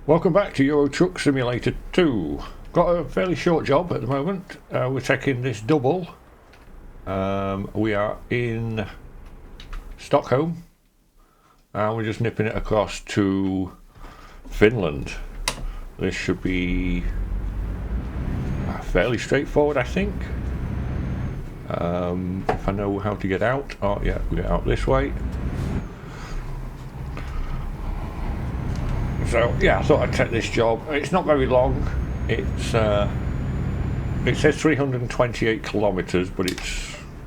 Welcome back to Euro Truck Simulator 2. Got a fairly short job at the moment. We're taking this double. We are in Stockholm and we're just nipping it across to Finland. This should be fairly straightforward, I think. If I know how to get out. Oh yeah, we get out this way. So yeah, I thought I'd take this job. It's not very long. It's it says 328 kilometers, but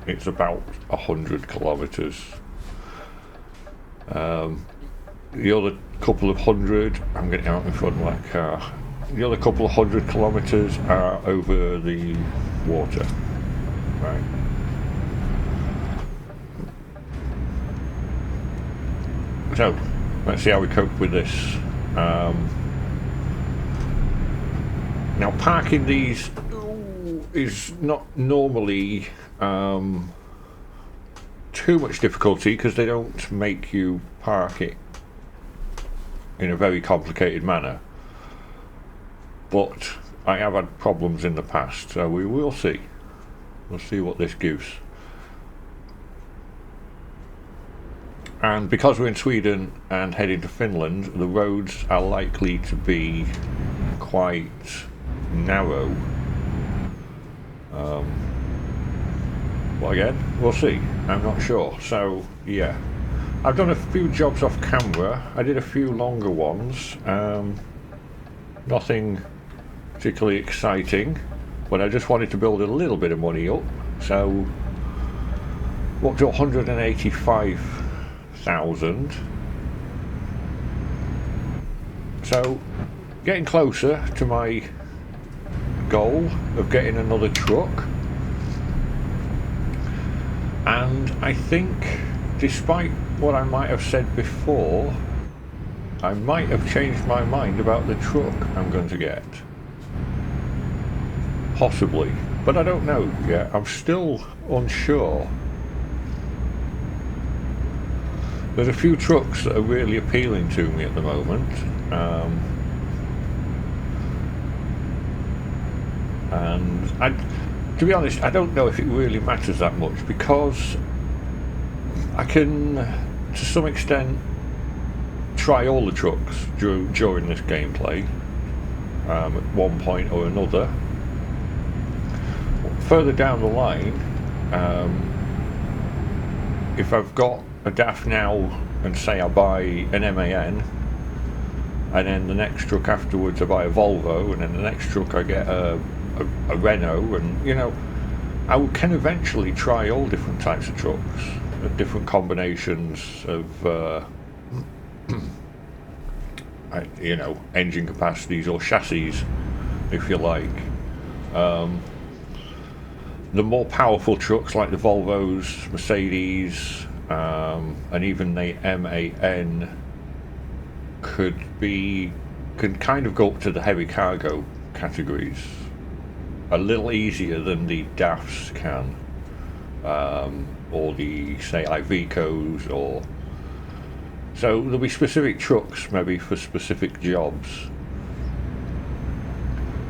it's about 100 kilometers. The other couple of hundred, I'm getting out in front of my car. The other couple of 100 kilometers are over the water. Right. So let's see how we cope with this. Now parking these is not normally too much difficulty because they don't make you park it in a very complicated manner, but I have had problems in the past, so we will see. We'll see what this gives. And because we're in Sweden and heading to Finland, the roads are likely to be quite narrow. But again, we'll see. I'm not sure. So yeah, I've done a few jobs off camera. I did a few longer ones. Nothing particularly exciting, but I just wanted to build a little bit of money up. So up to 185,000. So getting closer to my goal of getting another truck, and I think despite what I might have said before, I might have changed my mind about the truck I'm going to get. Possibly, but I don't know yet. I'm still unsure. There's a few trucks that are really appealing to me at the moment, and to be honest, I don't know if it really matters that much, because I can, to some extent, try all the trucks during this gameplay at one point or another. Further down the line, if I've got a DAF now, and say I buy an MAN, and then the next truck afterwards I buy a Volvo, and then the next truck I get a Renault, and you know, I can eventually try all different types of trucks, different combinations of you know, engine capacities or chassis, if you like. The more powerful trucks like the Volvos, Mercedes, and even the MAN can kind of go up to the heavy cargo categories a little easier than the DAFs can, or the, say, Ivecos, or so there'll be specific trucks maybe for specific jobs.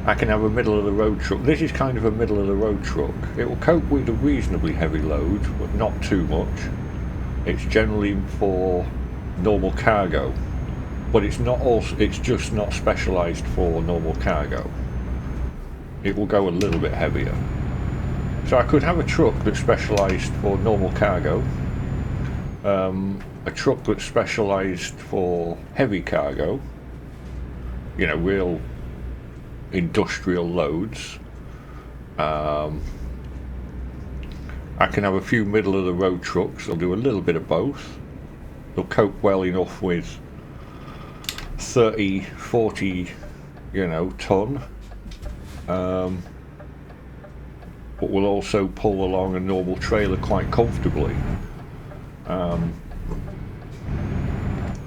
I can have a middle of the road truck. This is kind of a middle of the road truck. It will cope with a reasonably heavy load, but not too much. It's generally for normal cargo, but it's just not specialised for normal cargo. It will go a little bit heavier. So I could have a truck that's specialised for normal cargo, a truck that's specialised for heavy cargo, you know, real industrial loads. I can have a few middle of the road trucks. They'll do a little bit of both. They'll cope well enough with 30, 40, you know, ton, but will also pull along a normal trailer quite comfortably,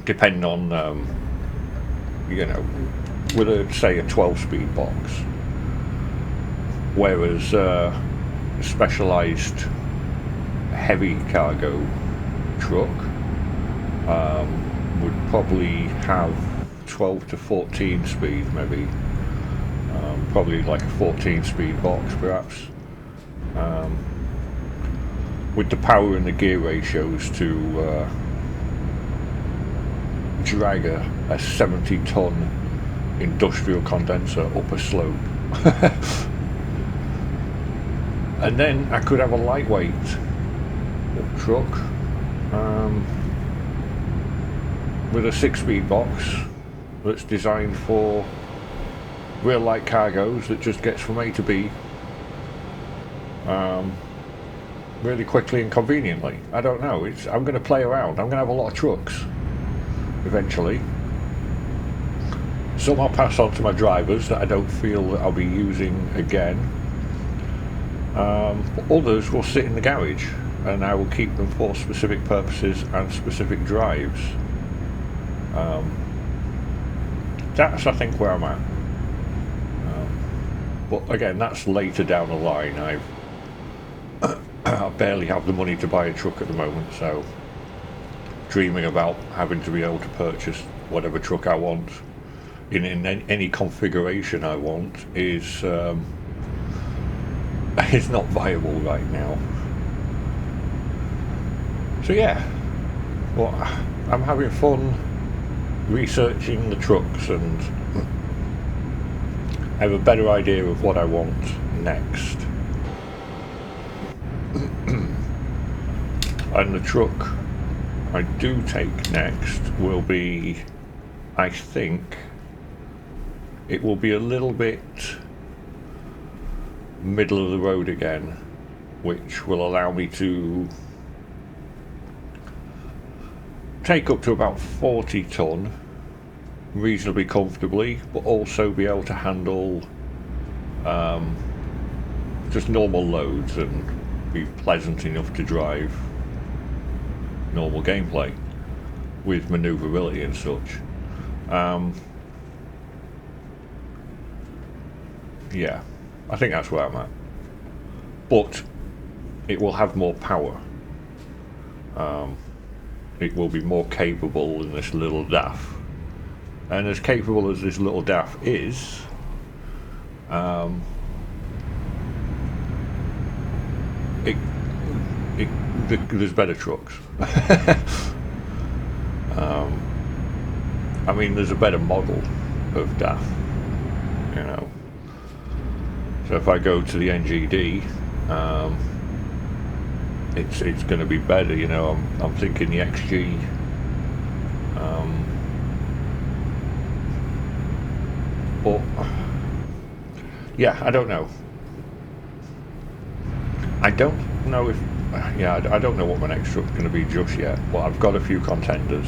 depending on you know, with a, say, a 12-speed box, whereas specialised heavy cargo truck would probably have 12 to 14 speed maybe. Probably like a 14 speed box perhaps. With the power and the gear ratios to drag a 70-ton industrial condenser up a slope. And then I could have a lightweight truck with a 6-speed box that's designed for real light cargoes that just gets from A to B really quickly and conveniently. I don't know, I'm going to play around. I'm going to have a lot of trucks eventually. Some I'll pass on to my drivers that I don't feel that I'll be using again. But others will sit in the garage and I will keep them for specific purposes and specific drives. That's I think where I'm at. But again, that's later down the line. I barely have the money to buy a truck at the moment, so dreaming about having to be able to purchase whatever truck I want in any configuration I want is not viable right now. So yeah, well, I'm having fun researching the trucks and I have a better idea of what I want next. And the truck I do take next will be, I think, it will be a little bit middle of the road again, which will allow me to take up to about 40 ton reasonably comfortably, but also be able to handle just normal loads and be pleasant enough to drive normal gameplay with maneuverability and such. Yeah, I think that's where I'm at. But it will have more power. It will be more capable than this little DAF. And as capable as this little DAF is, there's better trucks. I mean, there's a better model of DAF, you know. So if I go to the NGD, it's going to be better, you know. I'm thinking the XG. But yeah, I don't know. I don't know if I don't know what my next truck's going to be just yet. But I've got a few contenders.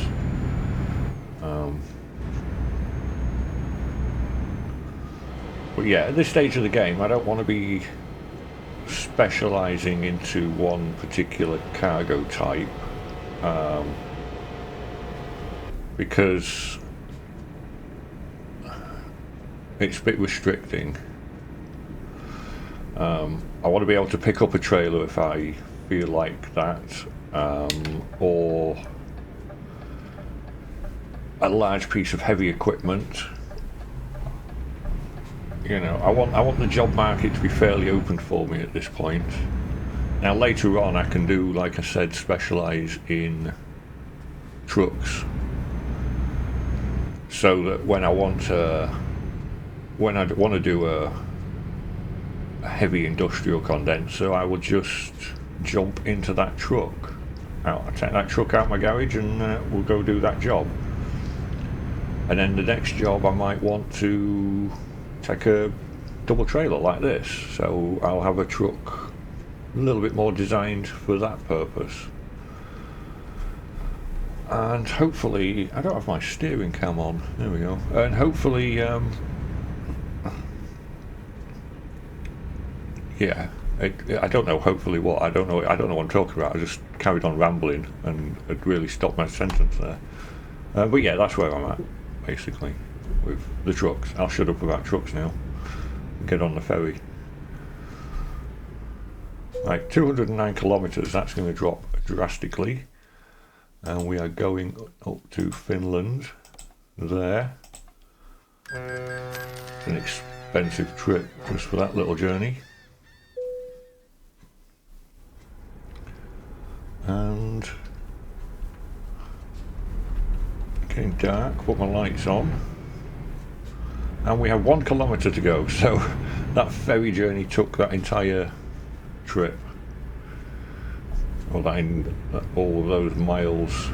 But yeah, at this stage of the game, I don't want to be specialising into one particular cargo type, because it's a bit restricting. I want to be able to pick up a trailer if I feel like that, or a large piece of heavy equipment. You know, I want the job market to be fairly open for me at this point. Now later on I can do, like I said, specialise in trucks, so that when I want to do a heavy industrial condenser, I will just jump into that truck. I'll take that truck out my garage and we'll go do that job. And then the next job I might want to take a double trailer like this, so I'll have a truck a little bit more designed for that purpose. And hopefully, I don't have my steering cam on, there we go, and hopefully yeah, I don't know hopefully what, I don't know what I'm talking about. I just carried on rambling and had really stopped my sentence there. But yeah, that's where I'm at basically with the trucks. I'll shut up about trucks now and get on the ferry. Right, 209 kilometres, that's going to drop drastically, and we are going up to Finland there. It's an expensive trip just for that little journey. And getting dark, put my lights on. And we have 1 kilometre to go, so that ferry journey took that entire trip. All of those miles.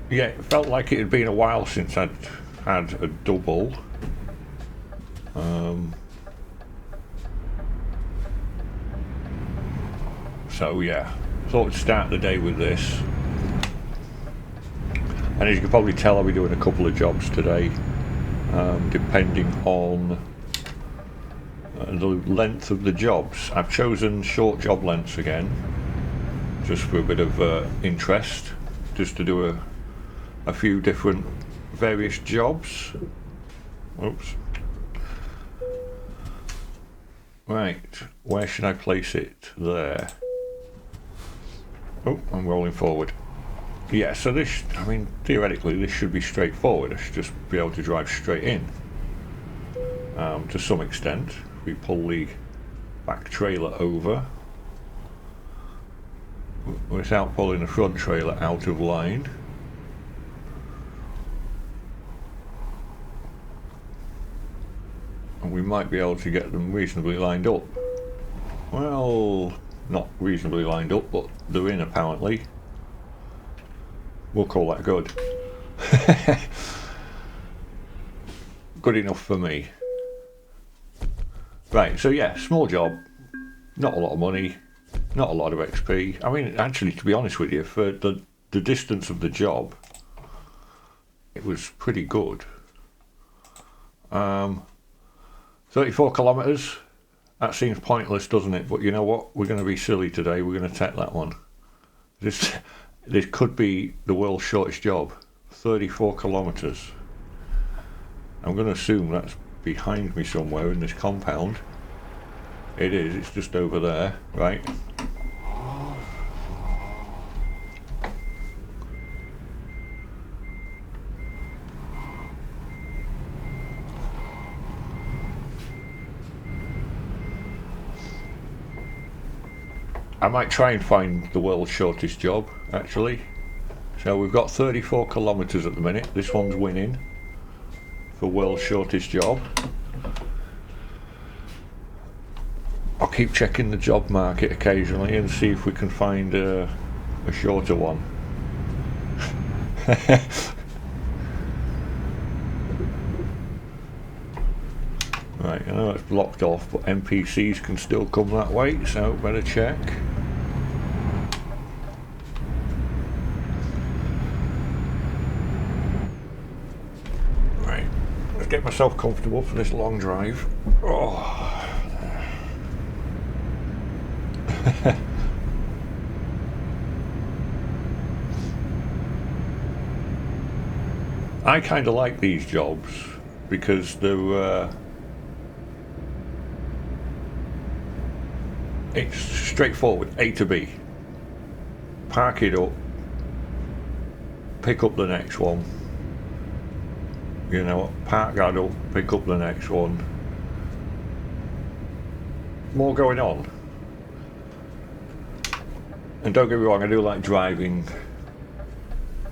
Yeah, it felt like it had been a while since I'd had a double. So yeah, thought I'd start the day with this. And as you can probably tell, I'll be doing a couple of jobs today, depending on the length of the jobs. I've chosen short job lengths again, just for a bit of interest, just to do a few different various jobs. Oops. Right, where should I place it? There. Oh, I'm rolling forward. Yeah, so this, I mean, theoretically this should be straightforward. I should just be able to drive straight in. To some extent. We pull the back trailer over without pulling the front trailer out of line. And we might be able to get them reasonably lined up. Well, not reasonably lined up, but they're in apparently. We'll call that good. Good enough for me. Right, so yeah, small job, not a lot of money, not a lot of XP. I mean, actually, to be honest with you, for the distance of the job, it was pretty good. 34 kilometres, that seems pointless, doesn't it? But you know what? We're going to be silly today. We're going to take that one. This could be the world's shortest job. 34 kilometres. I'm going to assume that's behind me somewhere in this compound. It is, it's just over there, right? I might try and find the world's shortest job, actually. So we've got 34 kilometres at the minute. This one's winning for world's shortest job. I'll keep checking the job market occasionally and see if we can find a shorter one. Right, I know it's blocked off, but NPCs can still come that way, so better check. Right, let's get myself comfortable for this long drive. Oh. I kind of like these jobs because they're it's straightforward, A to B. Park it up, pick up the next one. You know, park that up, pick up the next one. More going on. And don't get me wrong, I do like driving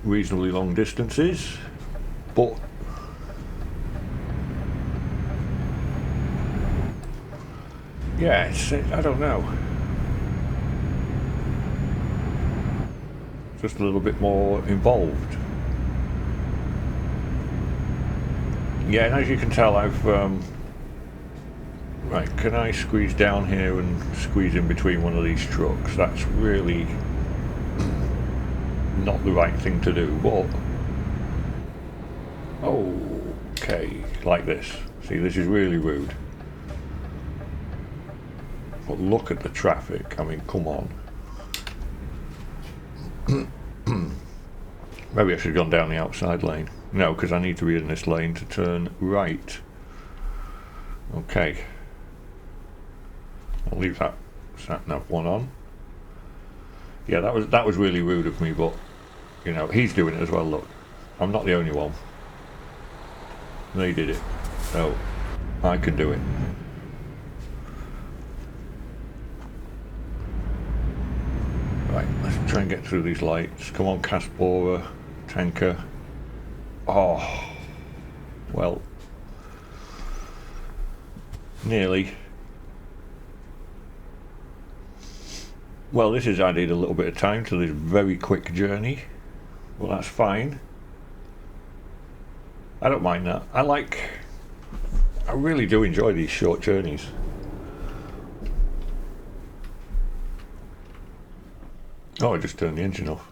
reasonably long distances, but yeah, it's, I don't know. Just a little bit more involved. Yeah, and as you can tell, I've right, can I squeeze down here and squeeze in between one of these trucks? That's really not the right thing to do, but okay, like this. See, this is really rude. But look at the traffic, I mean, come on. Maybe I should have gone down the outside lane. No, because I need to be in this lane to turn right. Okay. I'll leave that sat-nav one on. Yeah, that was really rude of me, but you know, he's doing it as well, look. I'm not the only one. They did it. So I can do it. Right, let's try and get through these lights. Come on, Caspora, tanker. Oh, well, nearly. Well, this has added a little bit of time to this very quick journey. Well, that's fine. I don't mind that. I really do enjoy these short journeys. Oh, I just turned the engine off.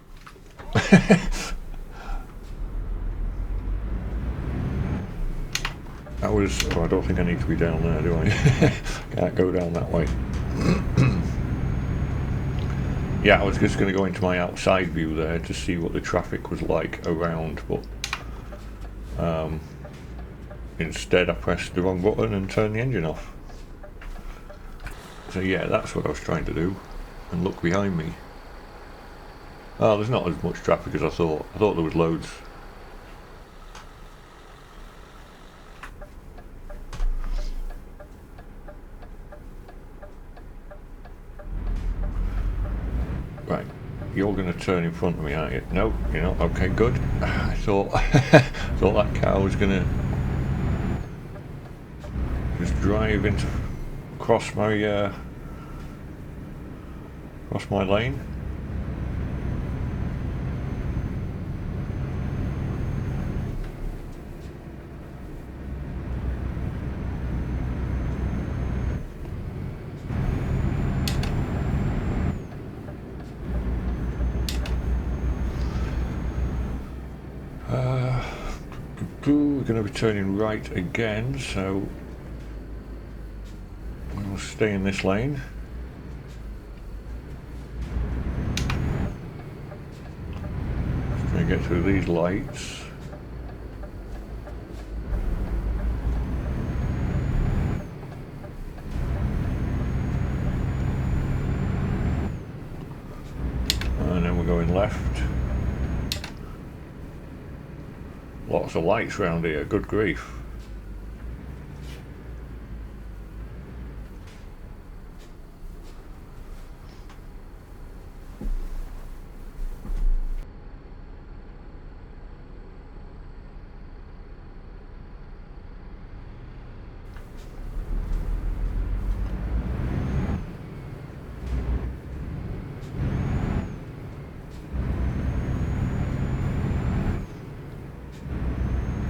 That was... Oh, I don't think I need to be down there, do I? Can't go down that way. Yeah, I was just going to go into my outside view there to see what the traffic was like around, but instead I pressed the wrong button and turned the engine off. So yeah, that's what I was trying to do. And look behind me. Oh, there's not as much traffic as I thought. I thought there was loads. Right, you're going to turn in front of me, aren't you? No, you're not. Okay, good. I thought thought that car was going to just drive into cross my lane. We're going to be turning right again, so we'll stay in this lane. Just trying to get through these lights. And then we're going left. Lots of lights around here, good grief.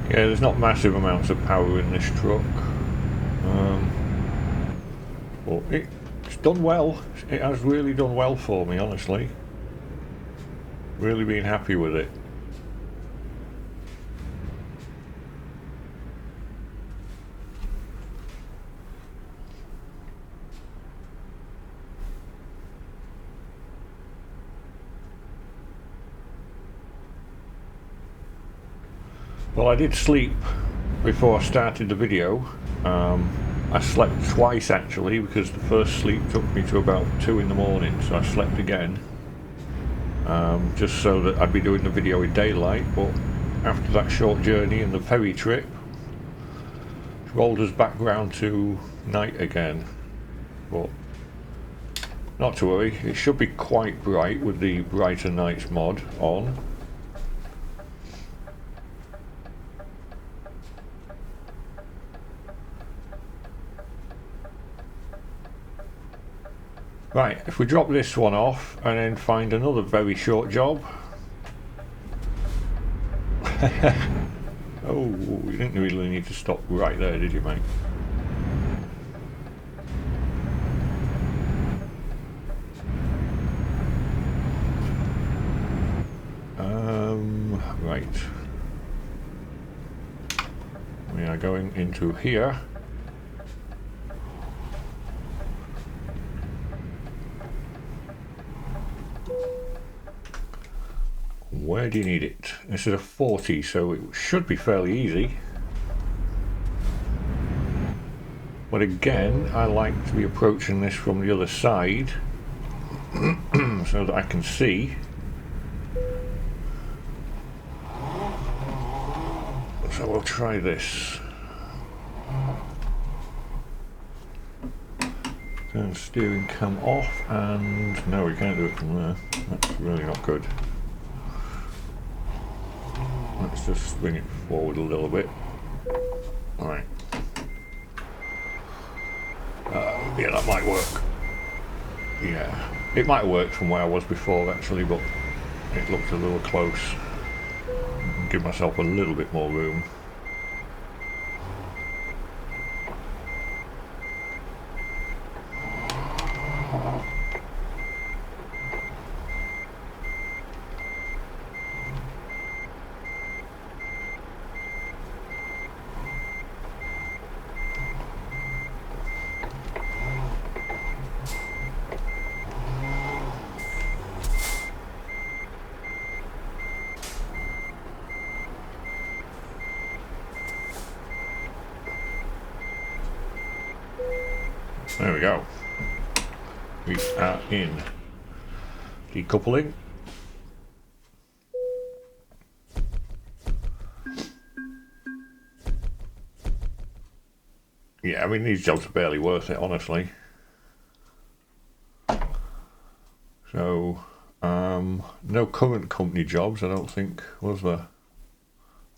Yeah, there's not massive amounts of power in this truck, but it's done well. It has really done well for me, honestly. Really been happy with it. Well, I did sleep before I started the video. I slept twice actually, because the first sleep took me to about 2 in the morning, so I slept again, just so that I'd be doing the video in daylight. But after that short journey and the ferry trip, it rolled us back round to night again. But not to worry, it should be quite bright with the brighter nights mod on. Right, if we drop this one off and then find another very short job. Oh, you didn't really need to stop right there, did you, mate? Right. We are going into here. where do you need it? This is a 40, so it should be fairly easy. But again, I like to be approaching this from the other side so that I can see. So we'll try this. Turn steering cam off, and no, we can't do it from there. That's really not good. Let's just swing it forward a little bit. Alright. Yeah, that might work. Yeah, it might have worked from where I was before actually, but it looked a little close. Give myself a little bit more room. There we go. We are in. Decoupling. Yeah, I mean, these jobs are barely worth it, honestly. So, no current company jobs, I don't think, was there?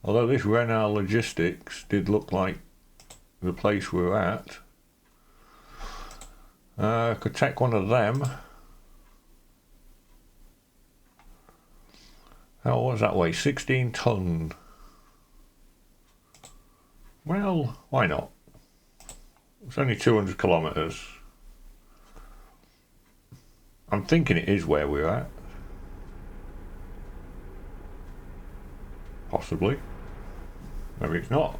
Although this Randall Logistics did look like the place we're at. Could take one of them. How was that weigh? 16 ton. Well, why not? It's only 200 kilometres. I'm thinking it is where we're at. Possibly. Maybe it's not.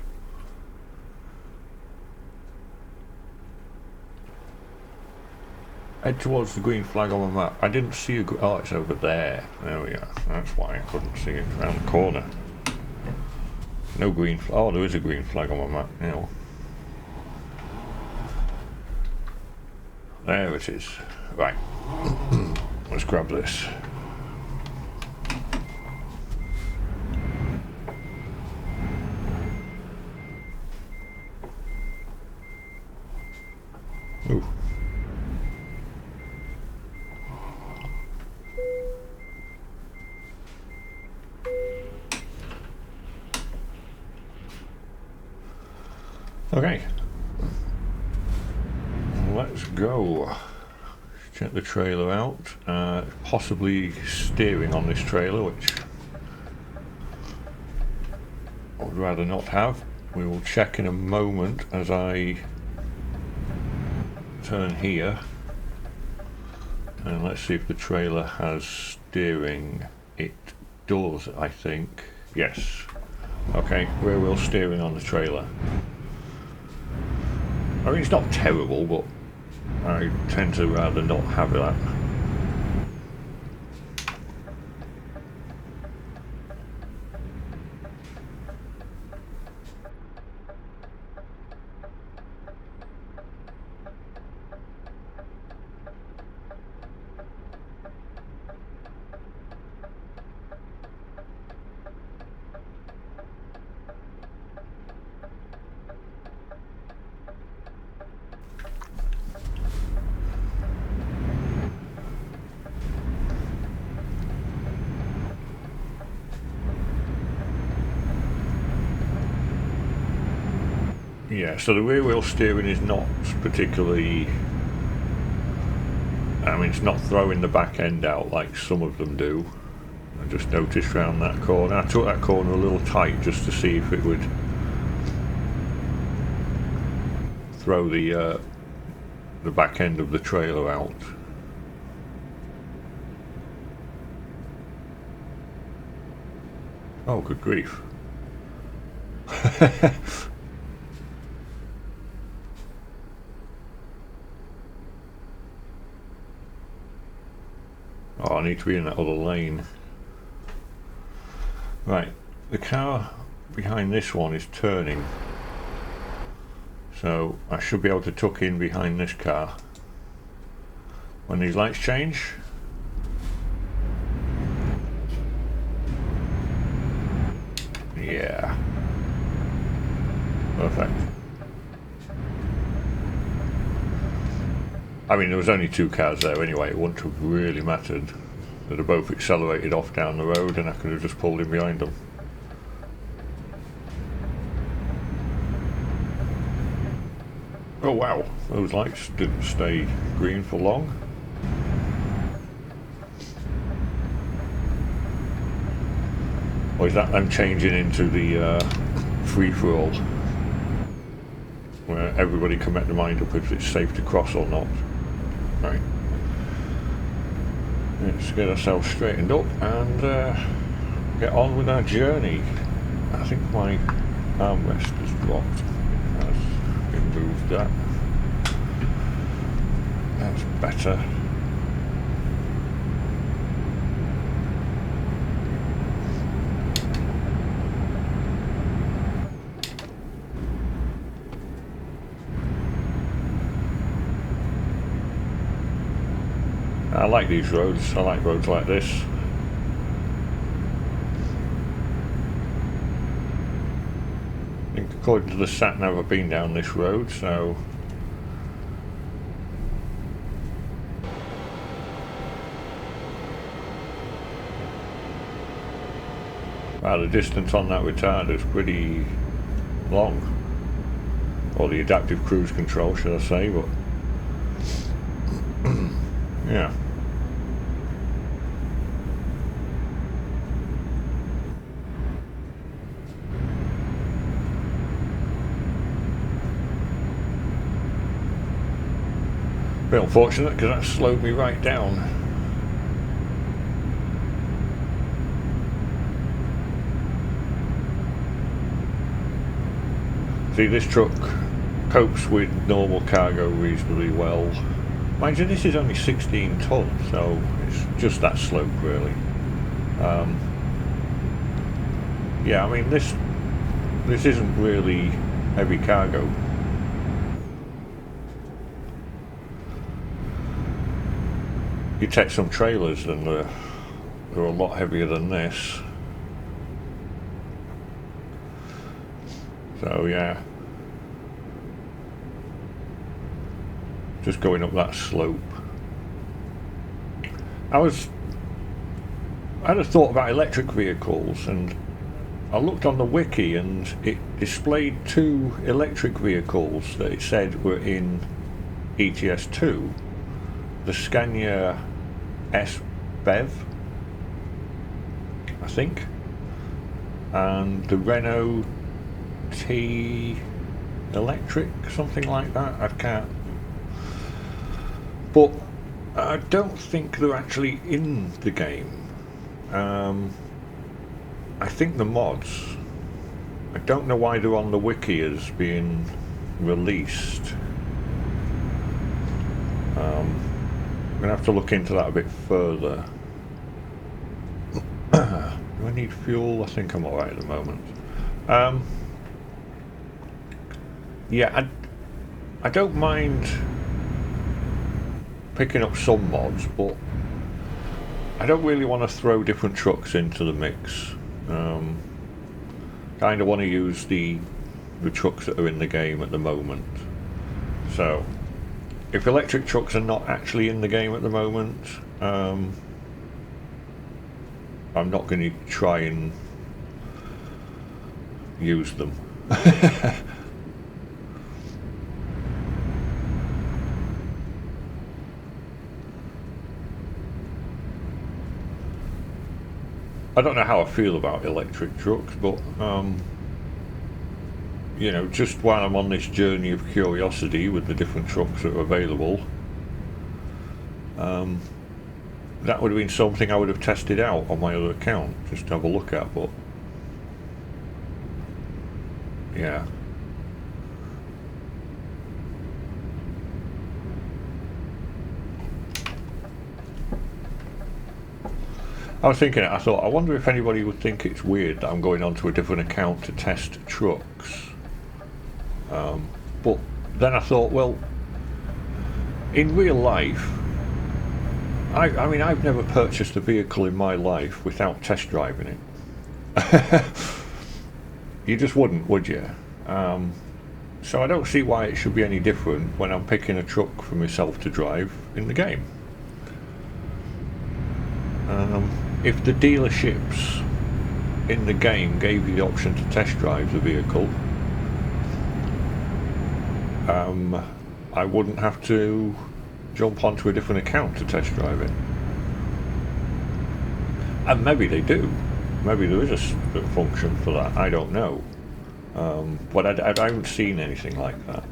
Head towards the green flag on the map. I didn't see a... Oh, it's over there. There we are. That's why I couldn't see it around the corner. No green flag. Oh, there is a green flag on my map now. There it is. Right. Let's grab this. Ooh. Okay, let's go. Check the trailer out. Possibly steering on this trailer, which I would rather not have. We will check in a moment as I turn here. And let's see if the trailer has steering. It does, I think. Yes. Okay, rear wheel steering on the trailer. I mean, it's not terrible, but I tend to rather not have that. Yeah, so the rear wheel steering is not particularly... I mean, it's not throwing the back end out like some of them do. I just noticed round that corner. I took that corner a little tight just to see if it would throw the back end of the trailer out. Oh, good grief. Oh, I need to be in that other lane. Right, the car behind this one is turning, so I should be able to tuck in behind this car when these lights change. Yeah, perfect. I mean, there was only two cars there anyway, it wouldn't have really mattered. They'd have both accelerated off down the road and I could have just pulled in behind them. Oh wow, those lights didn't stay green for long. Or is that them changing into the free-for-all, where everybody can make their mind up if it's safe to cross or not? Right. Let's get ourselves straightened up and get on with our journey. I think my armrest has dropped. Let's remove that. That's better. I like these roads, I like roads like this. I think according to the sat-nav I've been down this road, so... Wow, the distance on that retard is pretty long. Or the adaptive cruise control, should I say, but... yeah. Bit unfortunate because that slowed me right down. See, this truck copes with normal cargo reasonably well. Mind you, this is only 16 tons, so it's just that slope really. Yeah, I mean this isn't really heavy cargo. You take some trailers and they're a lot heavier than this. So yeah, just going up that slope. I had a thought about electric vehicles, and I looked on the wiki and it displayed 2 electric vehicles that it said were in ETS2. The Scania S-BEV, I think, and the Renault T Electric, something like that. I can't, but I don't think they're actually in the game. I think the mods, I don't know why they're on the wiki as being released. I'm going to have to look into that a bit further. Do I need fuel? I think I'm alright at the moment. Yeah, I don't mind picking up some mods, but I don't really want to throw different trucks into the mix. Kind of want to use the trucks that are in the game at the moment. So if electric trucks are not actually in the game at the moment, I'm not going to try and use them. I don't know how I feel about electric trucks, but you know, just while I'm on this journey of curiosity with the different trucks that are available, that would have been something I would have tested out on my other account, just to have a look at, but yeah. I was thinking it, I thought, I wonder if anybody would think it's weird that I'm going onto a different account to test trucks. But then I thought, well, in real life, I mean, I've never purchased a vehicle in my life without test driving it. You just wouldn't, would you? So I don't see why it should be any different when I'm picking a truck for myself to drive in the game. If the dealerships in the game gave you the option to test drive the vehicle, I wouldn't have to jump onto a different account to test drive it. And maybe they do. Maybe there is a function for that. I don't know. But I haven't seen anything like that.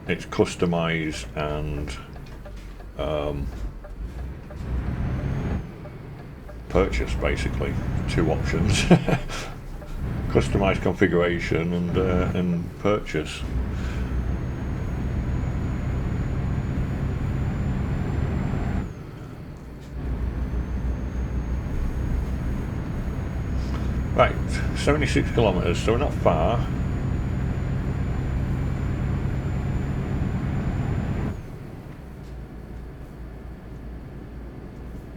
It's customized and purchase, basically. Two options. Customized configuration and purchase. Right, 76 kilometres, so we're not far.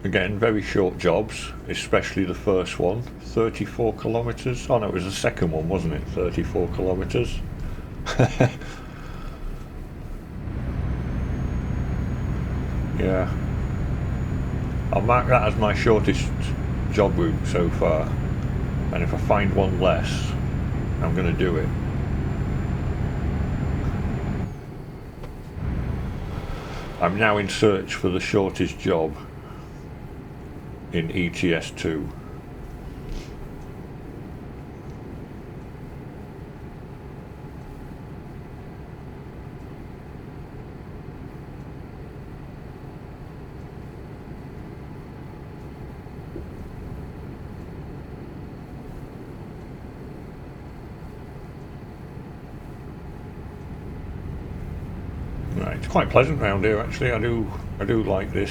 Again, very short jobs, especially the first one. 34 kilometres. Oh no, it was the second one, wasn't it? 34 kilometres. Yeah. I'll mark that as my shortest job route so far. And if I find one less, I'm going to do it. I'm now in search for the shortest job in ETS2. Right, it's quite pleasant round here actually. I do like this.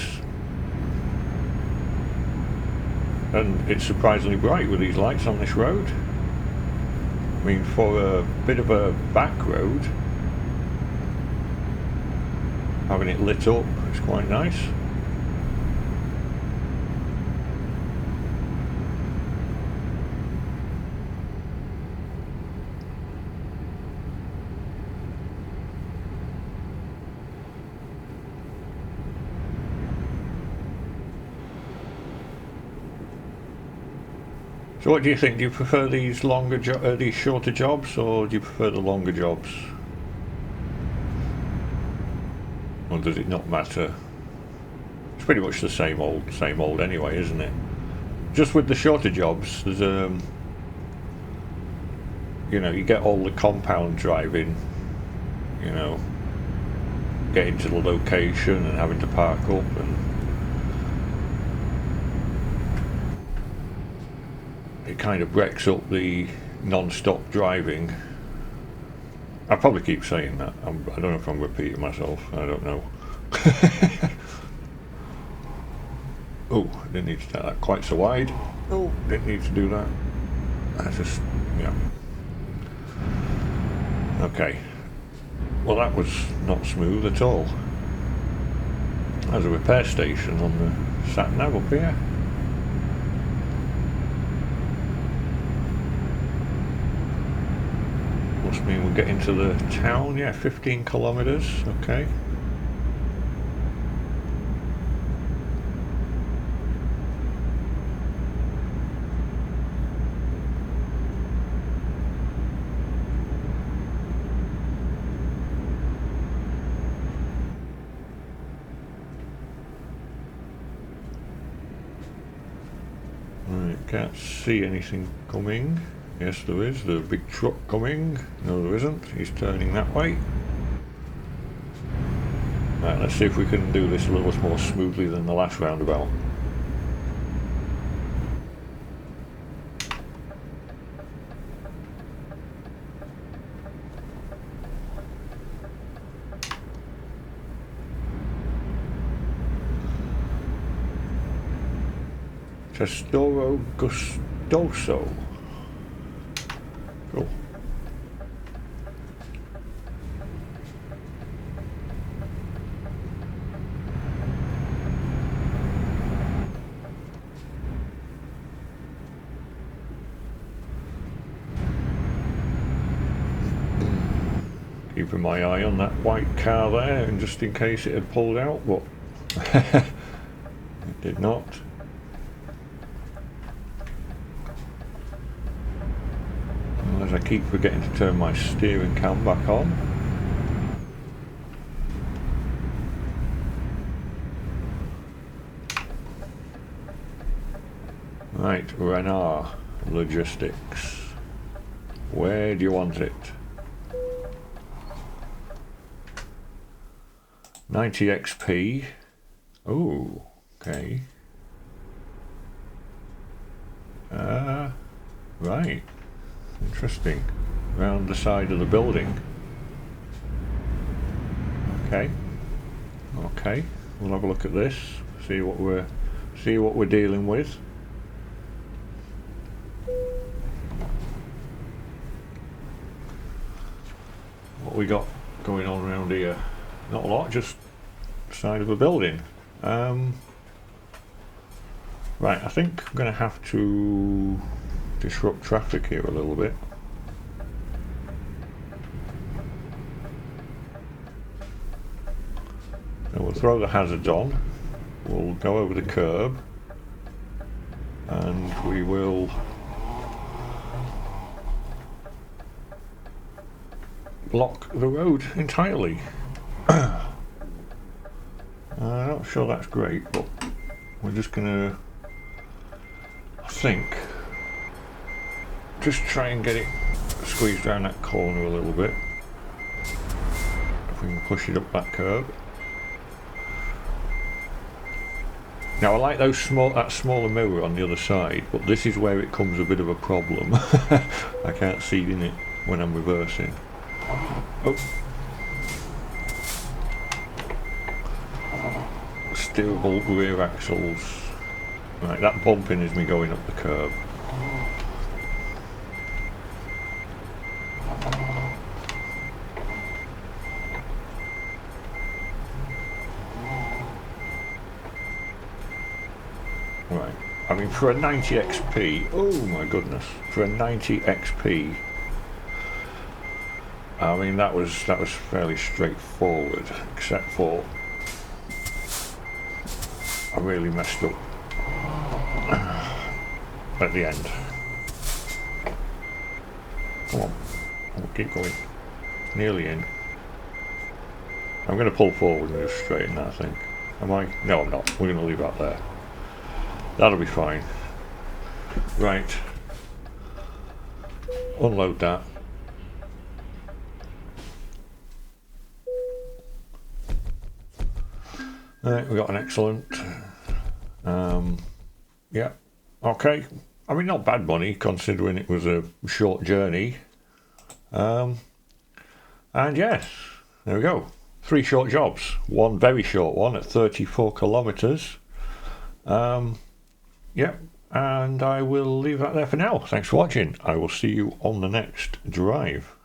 And it's surprisingly bright with these lights on this road. I mean, for a bit of a back road, having it lit up is quite nice. So what do you think? Do you prefer these these shorter jobs, or do you prefer the longer jobs? Or does it not matter? It's pretty much the same old anyway, isn't it? Just with the shorter jobs, there's you know, you get all the compound driving, you know, getting to the location and having to park up and it kind of breaks up the non-stop driving. I probably keep saying that. I don't know if I'm repeating myself. I don't know. Oh, I didn't need to take that quite so wide. Oh, didn't need to do that. I just, yeah. Okay. Well, that was not smooth at all. There's a repair station on the sat-nav up here. Must mean we'll get into the town. Yeah, 15 kilometres. Okay. Right, can't see anything coming. Yes, there is. The big truck coming. No, there isn't. He's turning that way. Right, let's see if we can do this a little more smoothly than the last roundabout. Testoro Gustoso. Cool. Keeping my eye on that white car there, and just in case it had pulled out, but it did not. As I keep forgetting to turn my steering cam back on. Right, Renard Logistics. Where do you want it? 90 XP. Oh, okay. Right. Interesting. Around the side of the building. Okay. Okay. We'll have a look at this. See what we're dealing with. What we got going on around here? Not a lot, just side of a building. Right, I think I'm going to have to disrupt traffic here a little bit. And we'll throw the hazards on. We'll go over the curb. And we will block the road entirely. I'm not sure that's great, but we're just gonna, I think, just try and get it squeezed around that corner a little bit. If we can push it up that curb. Now I like that smaller mirror on the other side, but this is where it comes a bit of a problem. I can't see in it when I'm reversing. Oh. Steerable rear axles. Right, that bumping is me going up the curb. Right, I mean for a 90 XP, oh my goodness, for a 90 XP, I mean that was fairly straightforward, except for I really messed up at the end. Come on, we'll keep going. It's nearly in. I'm going to pull forward and just straighten that, I think. Am I? No, I'm not. We're going to leave that there. That'll be fine. Right. Unload that. Right, we got an excellent. Yeah. Okay. I mean, not bad money considering it was a short journey. And yes, there we go. 3 short jobs. One very short one at 34 kilometers. Yeah, and I will leave that there for now. Thanks for watching. I will see you on the next drive.